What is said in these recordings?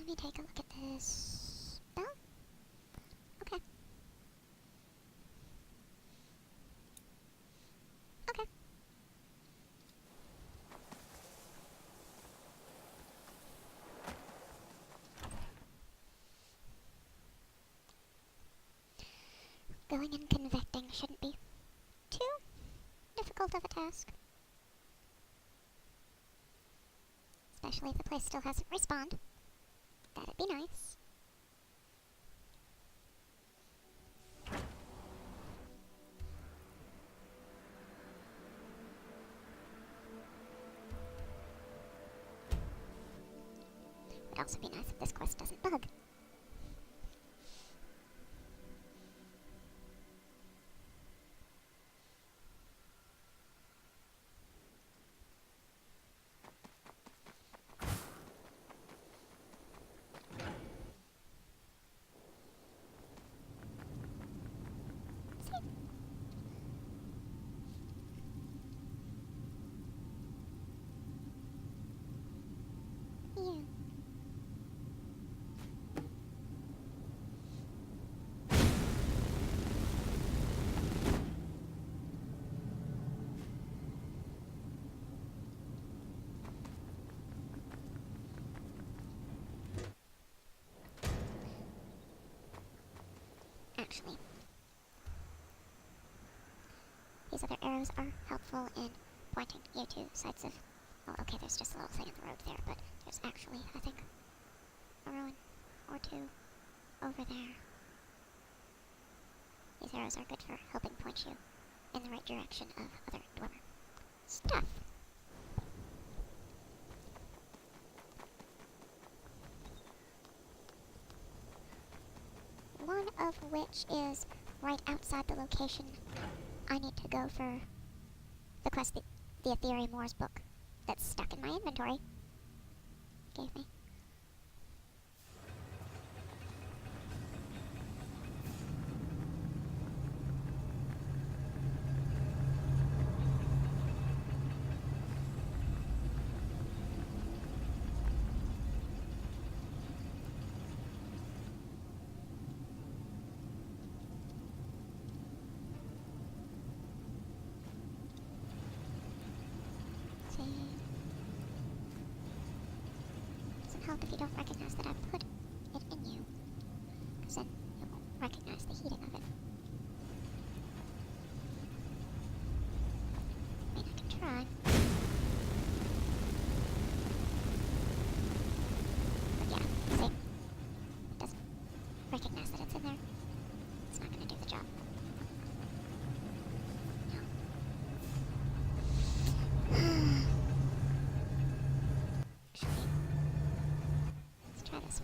Let me take a look at this spell. Okay. Okay. Going and convecting shouldn't be too difficult of a task. Especially if the place still hasn't respawned. That'd be nice. Would also be nice if this quest doesn't bug. Yeah. Actually, these other arrows are helpful in pointing you to sides of... Well, okay, there's just a little thing in the road there, but there's actually, I think, a ruin or two over there. These arrows are good for helping point you in the right direction of other dwemer stuff. One of which is right outside the location I need to go for the quest the Ethereal Moors book that's stuck in my inventory gave me. Doesn't help if you don't recognize that I put it in you, because then you won't recognize the heating of it. I mean, I can try. But yeah, see? It doesn't recognize that it's in there. It's not going to do the job.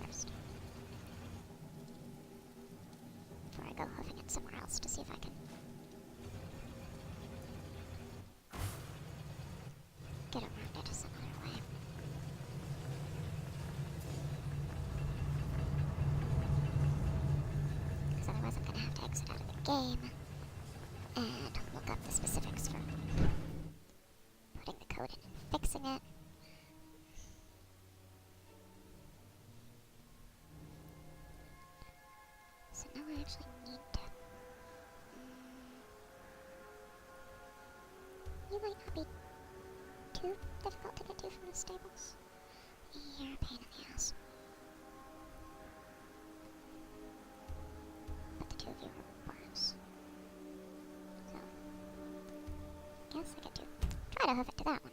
First. Before I go hoofing it somewhere else to see if I can get around it some other way. Because otherwise I'm going to have to exit out of the game and look up the specifics for putting the code in and fixing it. So now I actually need to... You might not be too difficult to get to from the stables. You're a pain in the ass. But the two of you are worse. So, guess I could try to hoof it to that one.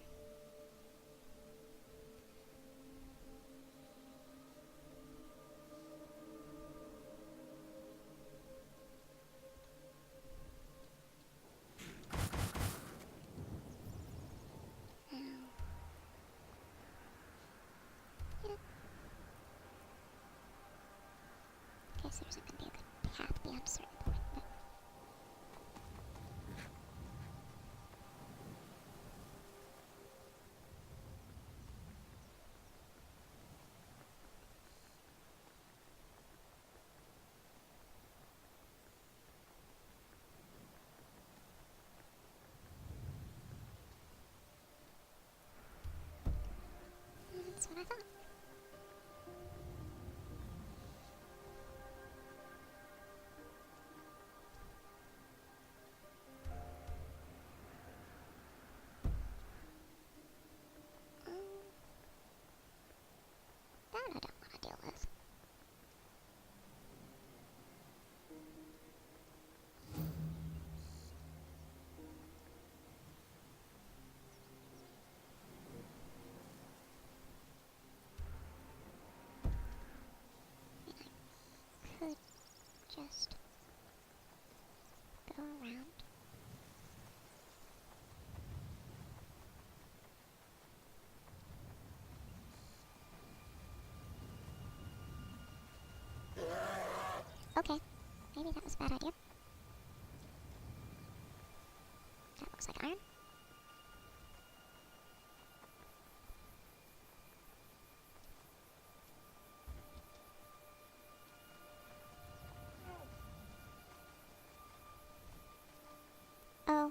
Guess there isn't going to be a good path beyond a certain point, but... That's what I thought. just go around. Okay, maybe that was a bad idea. That looks like iron. Oh.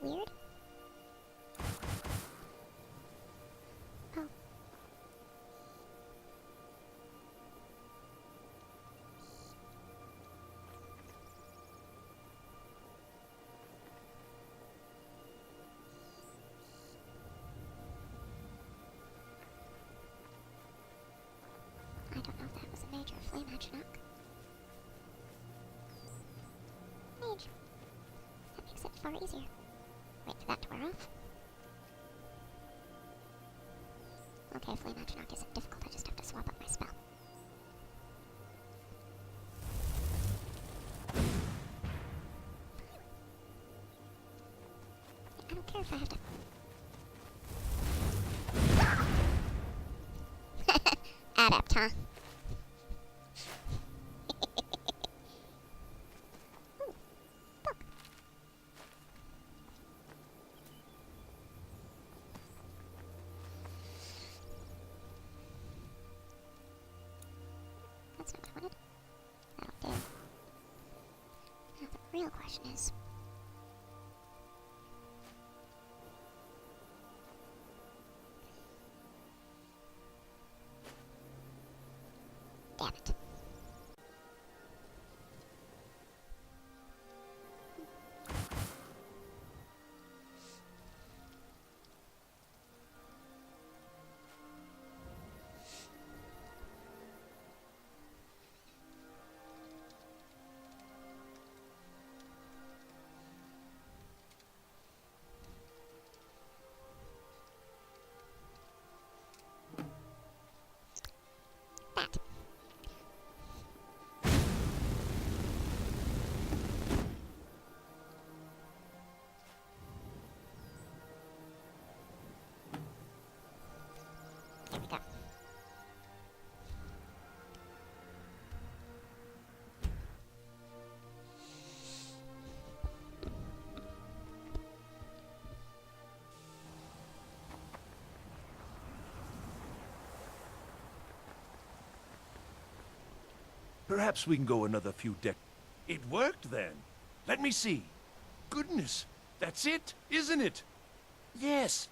Weird? Oh. I don't know if that was a mage or a flame Atronach. Mage. That makes it far easier. Wait for that to wear off. Okay, flame Atronach isn't difficult, I just have to swap up my spell. I don't care if I have to... Adept, huh? Ooh, book. That's not what I wanted. That'll do. Now the real question is... Damn it. That. There we go. Perhaps we can go another few dec... It worked then. Let me see. Goodness, that's it, isn't it? Yes.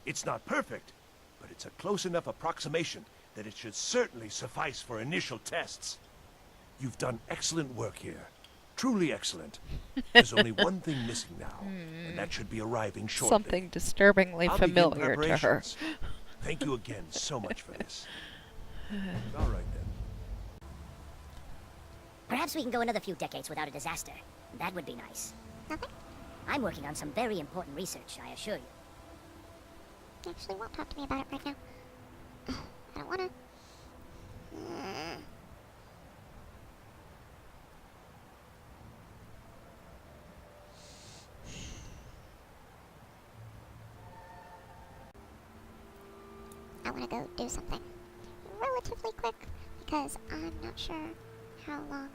It's not perfect, but it's a close enough approximation that it should certainly suffice for initial tests. You've done excellent work here. Truly excellent. There's only one thing missing now, and that should be arriving shortly. Something disturbingly I'll begin familiar to her. preparations. Thank you again so much for this. All right then. Perhaps we can go another few decades without a disaster. That would be nice. Nothing? I'm working on some very important research, I assure you. You actually won't talk to me about it right now. I don't wanna. I wanna go do something relatively quick because I'm not sure how long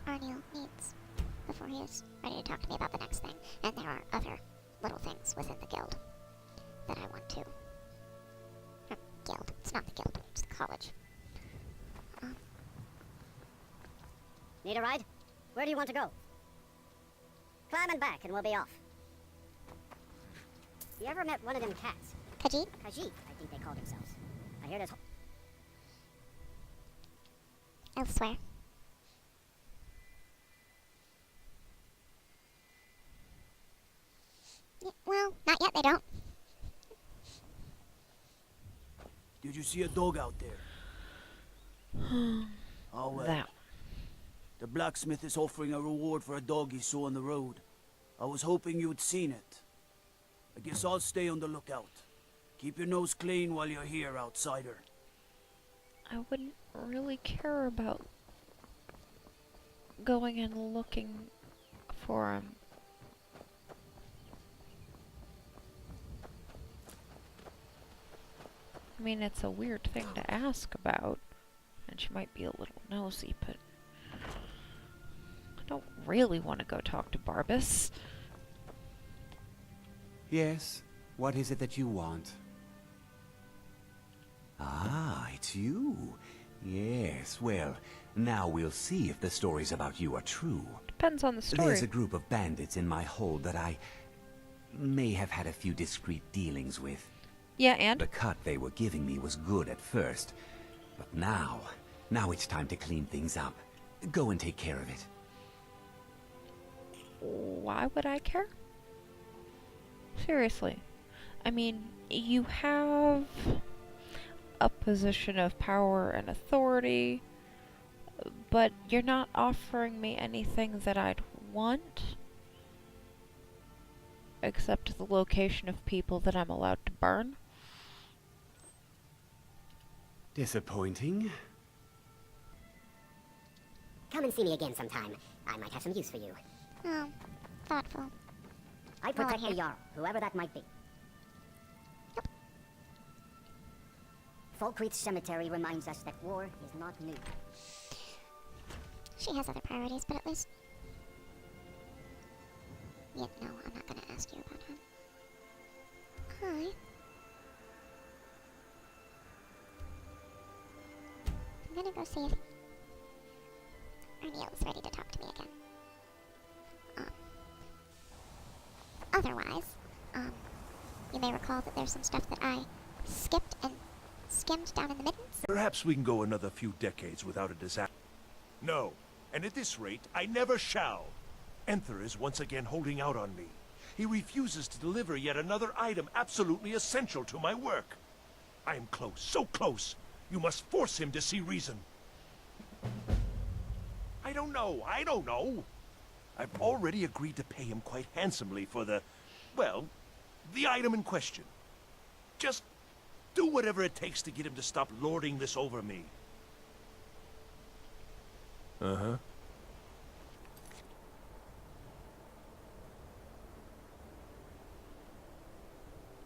Arniel needs before he is ready to talk to me about the next thing. And there are other little things within the guild that I want to... guild. It's not the guild, it's the college. Need a ride? Where do you want to go? Climb and back and we'll be off. You ever met one of them cats? Khajiit? Khajiit, I think they call themselves. I hear there's... Elsewhere. Yeah, well, not yet, they don't. Did you see a dog out there? Oh, well. That. The blacksmith is offering a reward for a dog he saw on the road. I was hoping you'd seen it. I guess I'll stay on the lookout. Keep your nose clean while you're here, outsider. I wouldn't really care about going and looking for him. I mean, it's a weird thing to ask about, and she might be a little nosy, but I don't really want to go talk to Barbas. Yes? What is it that you want? Ah, it's you. Yes, well, now we'll see if the stories about you are true. Depends on the story. There's a group of bandits in my hold that I may have had a few discreet dealings with. Yeah, and? The cut they were giving me was good at first, but now it's time to clean things up. Go and take care of it. Why would I care? Seriously. I mean, you have a position of power and authority, but you're not offering me anything that I'd want, except the location of people that I'm allowed to burn. Disappointing? Come and see me again sometime. I might have some use for you. Oh, thoughtful. I Well, protect the here. Jarl, whoever that might be. Falkreath's cemetery reminds us that war is not new. She has other priorities, but at least... Yeah, no, I'm not gonna ask you about him. Hi. I'm gonna go see if Arniel is ready to talk to me again. Otherwise, you may recall that there's some stuff that I skipped and skimmed down in the middens. Perhaps we can go another few decades without a disaster. No, and at this rate, I never shall. Enther is once again holding out on me. He refuses to deliver yet another item absolutely essential to my work. I am close, so close. You must force him to see reason. I don't know. I've already agreed to pay him quite handsomely for the item in question. Just do whatever it takes to get him to stop lording this over me. Uh-huh.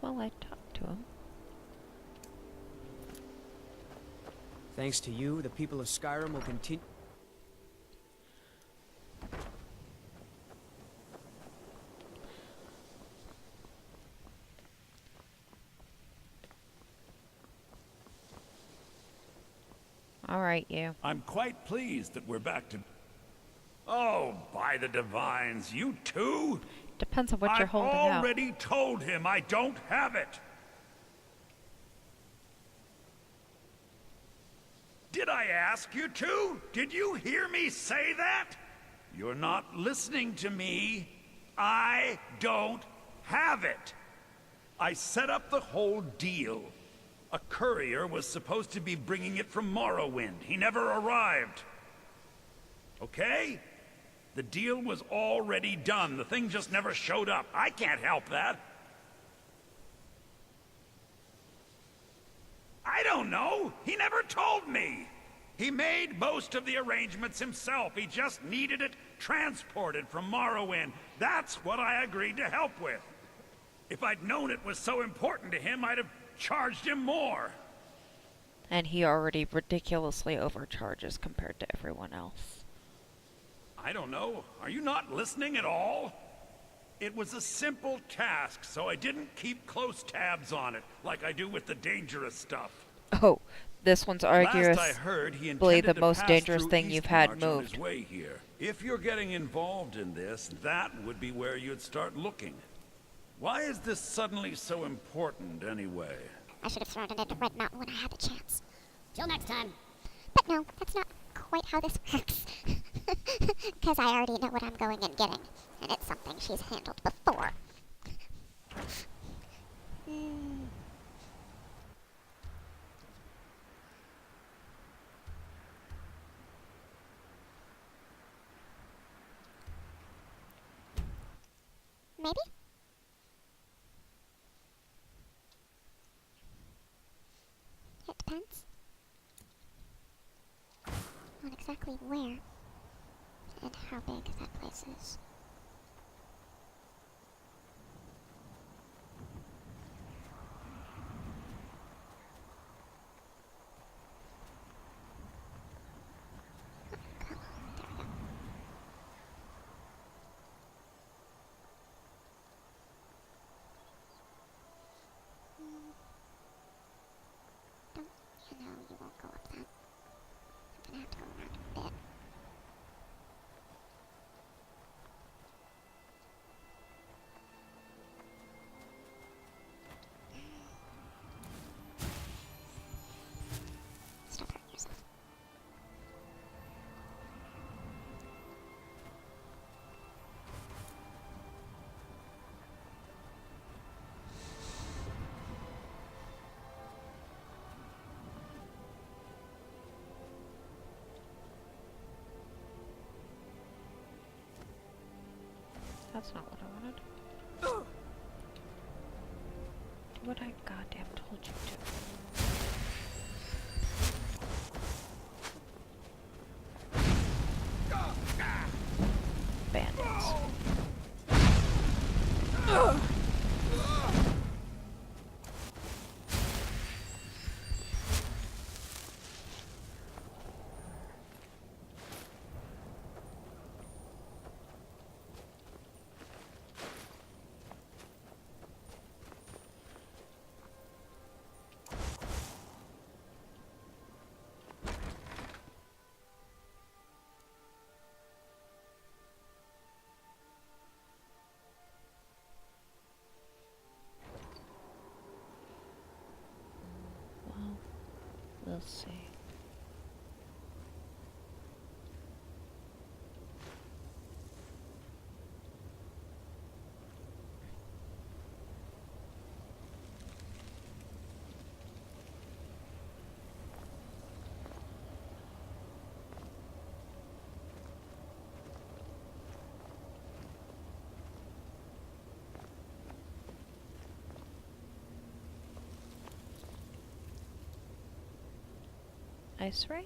Well, I talked to him. Thanks to you, the people of Skyrim will continue. Alright, you. I'm quite pleased that we're back to... Oh, by the divines, you too? Depends on what you're holding out. I've already told him I don't have it. Did I ask you to? Did you hear me say that? You're not listening to me. I don't have it. I set up the whole deal. A courier was supposed to be bringing it from Morrowind. He never arrived. Okay? The deal was already done. The thing just never showed up. I can't help that. I don't know. He never told me. He made most of the arrangements himself. He just needed it transported from Morrowind. That's what I agreed to help with. If I'd known it was so important to him, I'd have charged him more. And he already ridiculously overcharges compared to everyone else. I don't know. Are you not listening at all? It was a simple task, so I didn't keep close tabs on it, like I do with the dangerous stuff. Oh, this one's Last I arguably heard, he the intended to most pass dangerous through thing you've had Eastmarch on his moved. way here. If you're getting involved in this, that would be where you'd start looking. Why is this suddenly so important, anyway? I should have thrown it into Red Mountain when I had the chance. Till next time. But no, that's not quite how this works. Because I already know what I'm going and getting, and it's something she's handled before. Maybe? It depends. exactly where and how big that place is. Come on, there we go. Don't you know you won't go up that? I'm gonna have to go around a bit. Stop hurting yourself. That's not what I wanted. Do what I goddamn told you to. Bandits. Well, we'll see. Ice Wraith?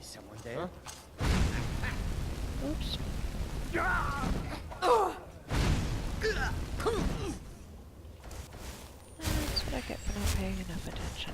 Is someone there? Oops. That's what I get for not paying enough attention.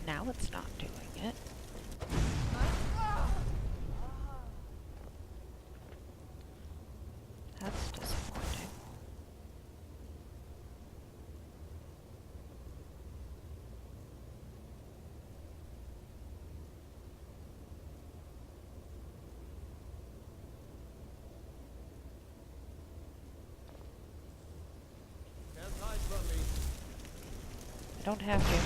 Now it's not doing it. That's disappointing. I don't have to.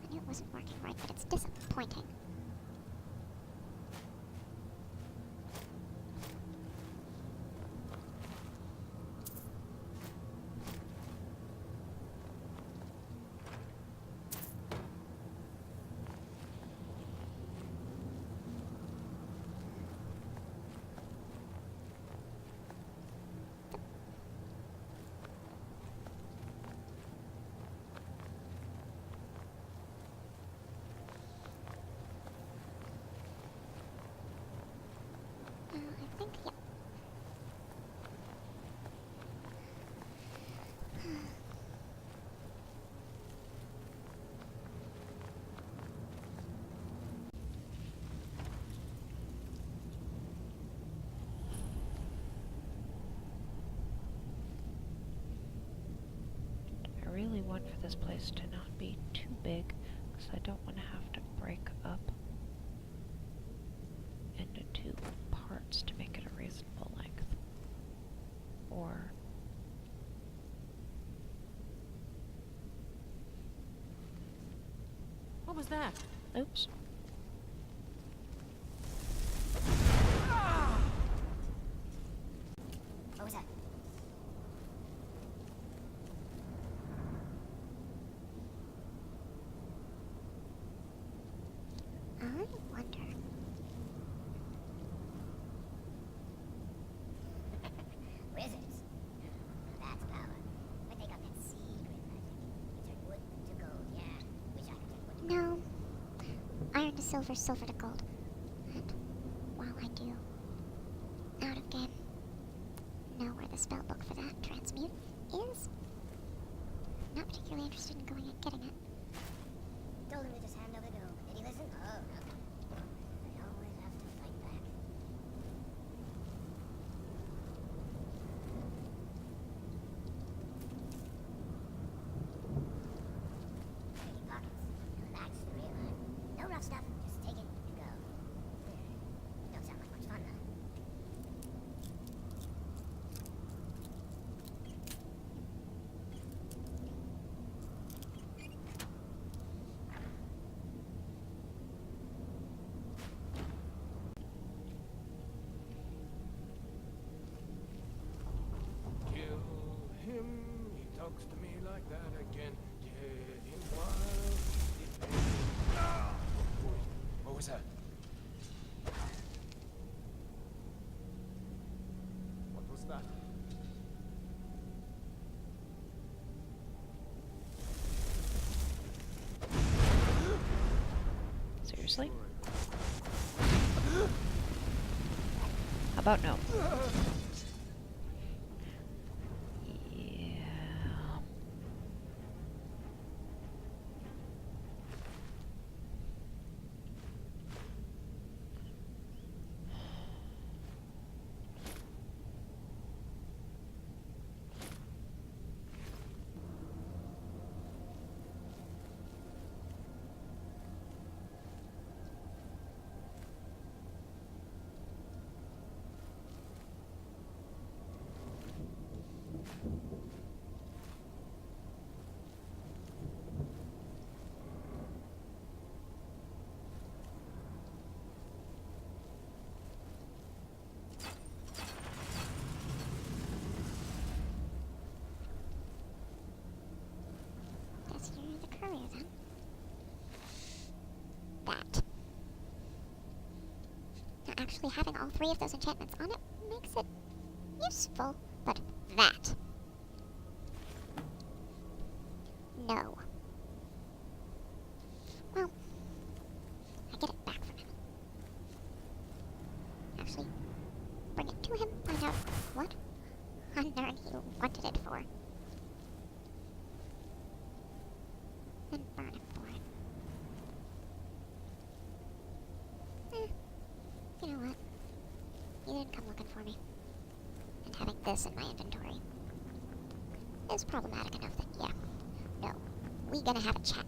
I knew it wasn't working right, but it's disappointing. really want for this place to not be too big, because I don't want to have to break up into two parts to make it a reasonable length. Or What was that? oops. What was that? I wonder. Wizards. That's power. But they got that secret magic. They turn wood to gold, yeah. Wish I could turn wood to gold. No. Iron to silver, silver to gold. And while I do, out of game, know where the spell book for that transmute is, not particularly interested in going and getting it. Told him to just hand over the dome. Did he listen? Oh, no. They always have to fight back. Empty pockets. Relax the real life. No rough stuff. Just take it and go. Don't sound like much fun, though. Kill him, he talks to me like that again. Get him wild. Ah! What was that? What was that? Seriously? How about no? Yeah. Guess you're the courier then. That. Now, actually having all three of those enchantments on it makes it useful, but that. No. Well, I get it back from him. Actually, bring it to him, find out what on earth he wanted it for. Then burn him for it. You know what? You didn't come looking for me. And having this in my inventory is problematic enough that, yeah, no, we gonna have a chat.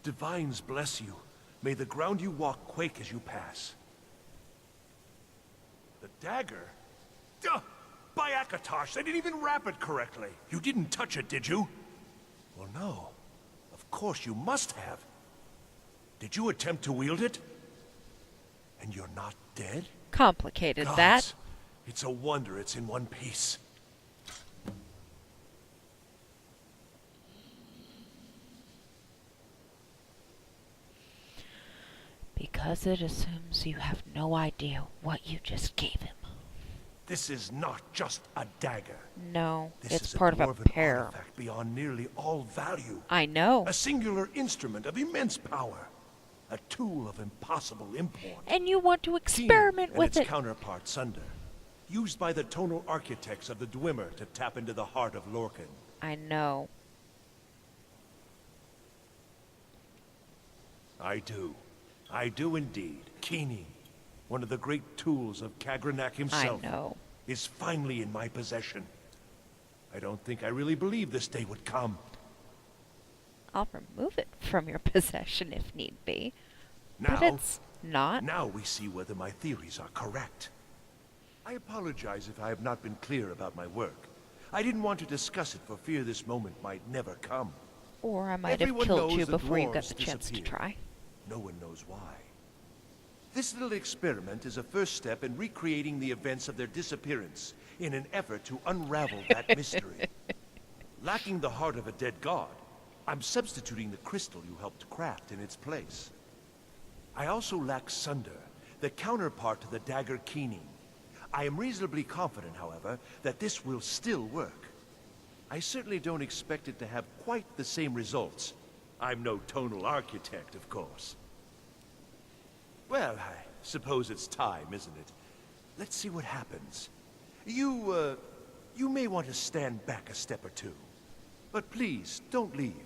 Divines bless you. May the ground you walk quake as you pass. The dagger? Duh! By Akatosh, they didn't even wrap it correctly. You didn't touch it, did you? Well, no. Of course you must have. Did you attempt to wield it? And you're not dead? Complicated, Gods, that. it's a wonder it's in one piece. Because it assumes you have no idea what you just gave him. This is not just a dagger. No, This it's is part of a dwarven pair. artifact beyond nearly all value. I know. A singular instrument of immense power. A tool of impossible import. And you want to Keenan experiment and with its it. counterpart Sunder, used by the tonal architects of the Dwemer to tap into the heart of Lorcan. I know. I do. I do indeed. Keenan, one of the great tools of Kagranak himself, I know. is finally in my possession. I don't think I really believed this day would come. I'll remove it from your possession if need be. Now, But it's not. now we see whether my theories are correct. I apologize if I have not been clear about my work. I didn't want to discuss it for fear this moment might never come. Or I might Everyone have killed knows you the before you got dwarves the chance to disappeared. try. No one knows why. This little experiment is a first step in recreating the events of their disappearance in an effort to unravel that mystery. Lacking the heart of a dead god, I'm substituting the crystal you helped craft in its place. I also lack Sunder, the counterpart to the dagger Keenan. I am reasonably confident, however, that this will still work. I certainly don't expect it to have quite the same results. I'm no tonal architect, of course. Well, I suppose it's time, isn't it? Let's see what happens. You may want to stand back a step or two. But please, don't leave.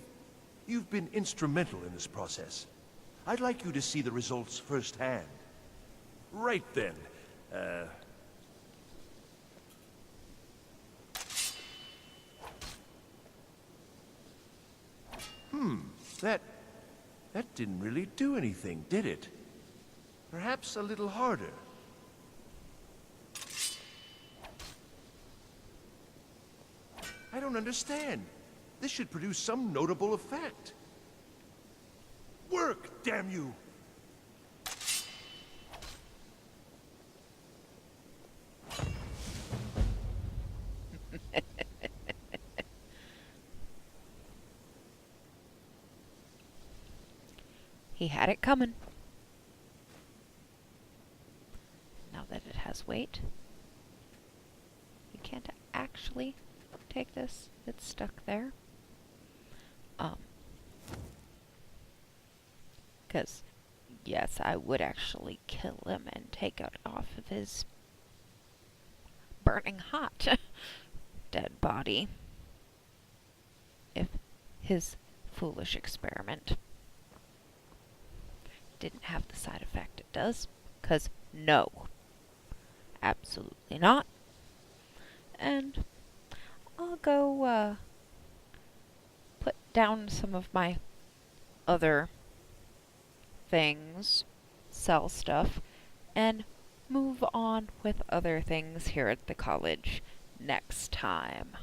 You've been instrumental in this process. I'd like you to see the results firsthand. Right then. That didn't really do anything, did it? Perhaps a little harder. I don't understand. This should produce some notable effect. Work, damn you! He had it coming. Now that it has weight, you can't actually take this. It's stuck there. Because, yes, I would actually kill him and take it off of his burning hot dead body if his foolish experiment didn't have the side effect it does. Because no, absolutely not. And I'll go put down some of my other things, sell stuff, and move on with other things here at the college next time.